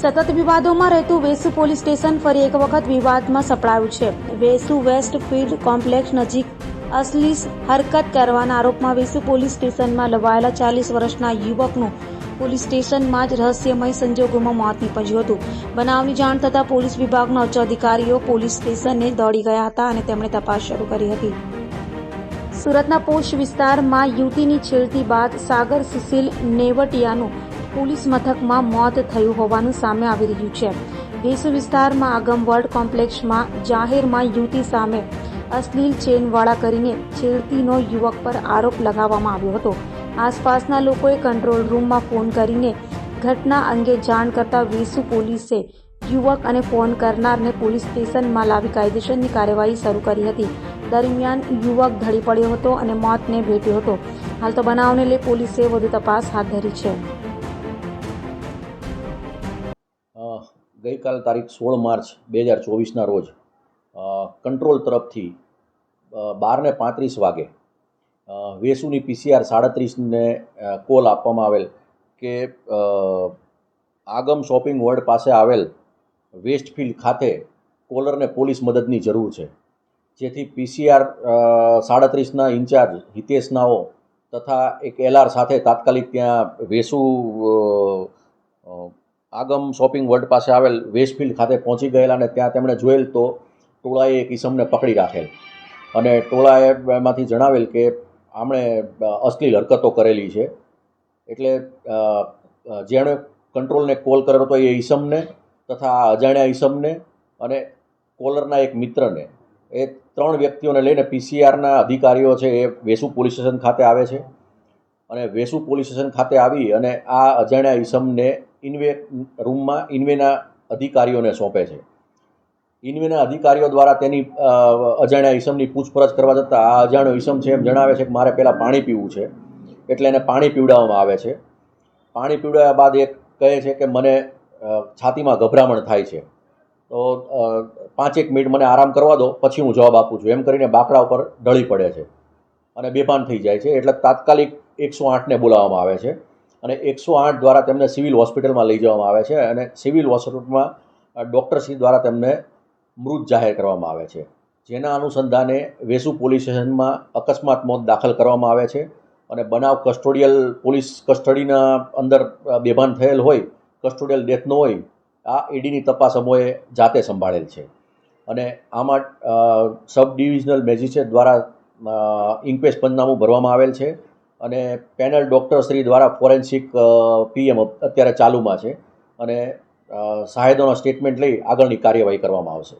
સતત વિવાદોમાં રહેતું Vesu police station ફરી એક વખત વિવાદમાં સપડાયું છે. વેસુ વેસ્ટ ફિલ્ડ કોમ્પ્લેક્સ નજીક અશ્લીલ હરકત કરવાના આરોપમાં વેસુ પોલીસ સ્ટેશનમાં લવાયેલા 40 વર્ષના યુવકનું પોલીસ સ્ટેશનમાં જ રહસ્યમય સંજોગોમાં મોત નીપજ્યું હતું. બનાવની જાણ થતાં પોલીસ વિભાગના ઉચ્ચ અધિકારીઓ પોલીસ સ્ટેશને દોડી ગયા હતા અને તેમણે તપાસ શરૂ કરી હતી. સુરતના પોશ વિસ્તારમાં યુવતીની છેડતી બાદ સાગર સુશીલ નેવટિયાનું પોલીસ મથકમાં મોત થયું હોવાનું સામે આવી રહ્યું છે. વેસુ વિસ્તારમાં આગમવર્ડ કોમ્પ્લેક્સમાં જાહેરમાં યુવતી સામે અશ્લીલ ચેનવાળા કરીને છેડતીનો યુવક પર આરોપ લગાવવામાં આવ્યો હતો. આસપાસના લોકોએ કંટ્રોલ રૂમમાં ફોન કરીને ઘટના અંગે જાણ કરતા વેસુ પોલીસે યુવક અને ફોન કરનારને પોલીસ સ્ટેશનમાં લાવી કાયદેસરની કાર્યવાહી શરૂ કરી હતી. દરમિયાન યુવક ઢળી પડ્યો હતો અને મોતને ભેટ્યો હતો. હાલ તો બનાવને લઈ પોલીસે વધુ તપાસ હાથ ધરી છે. ગઈકાલ તારીખ 16 માર્ચ 2024ના રોજ કંટ્રોલ તરફથી 12:35 વાગે વેસુની PCR 37ને કોલ આપવામાં આવેલ કે આગમ શોપિંગ વર્લ્ડ પાસે આવેલ વેસ્ટફિલ્ડ ખાતે કોલરને પોલીસ મદદની જરૂર છે. જેથી PCR 37ના ઇન્ચાર્જ હિતેશ નાઓ તથા એક LR સાથે તાત્કાલિક ત્યાં વેસુ આગમ શોપિંગ વર્લ્ડ પાસે આવેલ વેસ્ટફિલ્ડ ખાતે પહોંચી ગયેલા અને ત્યાં તેમણે જોયેલ તો ટોળાએ એક ઈસમને પકડી રાખેલ અને ટોળાએ એમાંથી જણાવેલ કે આમણે અશ્લીલ હરકતો કરેલી છે. એટલે જેણે કંટ્રોલને કોલ કર્યો હતો એ ઈસમને તથા અજાણ્યા ઈસમને અને કોલરના એક મિત્રને, એ 3 વ્યક્તિઓને લઈને PCRના અધિકારીઓ છે એ વેસુ પોલીસ સ્ટેશન ખાતે આવે છે અને વેસુ પોલીસ સ્ટેશન ખાતે આવી અને આ અજાણ્યા ઈસમને રૂમમાં ઇન્વેના અધિકારીઓને સોંપે છે. ઇન્વેના અધિકારીઓ દ્વારા તેની અજાણ્યા ઈસમની પૂછપરછ કરવા જતાં આ અજાણ્યો ઈસમ છે એમ જણાવે છે કે મારે પહેલાં પાણી પીવું છે, એટલે એને પાણી પીવડાવવામાં આવે છે. પાણી પીવડાવ્યા બાદ એક કહે છે કે મને છાતીમાં ગભરામણ થાય છે, તો 5-1 મિનિટ મને આરામ કરવા દો, પછી હું જવાબ આપું છું, એમ કરીને બાકડા ઉપર ઢળી પડે છે અને બેભાન થઈ જાય છે. એટલે તાત્કાલિક 108ને બોલાવવામાં આવે છે અને 108 દ્વારા તેમને સિવિલ હોસ્પિટલમાં લઈ જવામાં આવે છે અને સિવિલ હોસ્પિટલમાં ડૉક્ટરશ્રી દ્વારા તેમને મૃત જાહેર કરવામાં આવે છે. જેના અનુસંધાને વેસુ પોલીસ સ્ટેશનમાં અકસ્માત મોત દાખલ કરવામાં આવે છે અને બનાવ પોલીસ કસ્ટડીના અંદર બેભાન થયેલ હોય, કસ્ટોડિયલ ડેથ ન હોય, આ EDની તપાસ અમોએ જાતે સંભાળેલ છે અને આમાં સબ ડિવિઝનલ મેજિસ્ટ્રેટ દ્વારા ઇન્ક્વેસ્ટ પંચનામું ભરવામાં આવેલ છે અને પેનલ ડૉક્ટરશ્રી દ્વારા ફોરેન્સિક PM અત્યારે ચાલુમાં છે અને સાહેદોના સ્ટેટમેન્ટ લઈ આગળની કાર્યવાહી કરવામાં આવશે.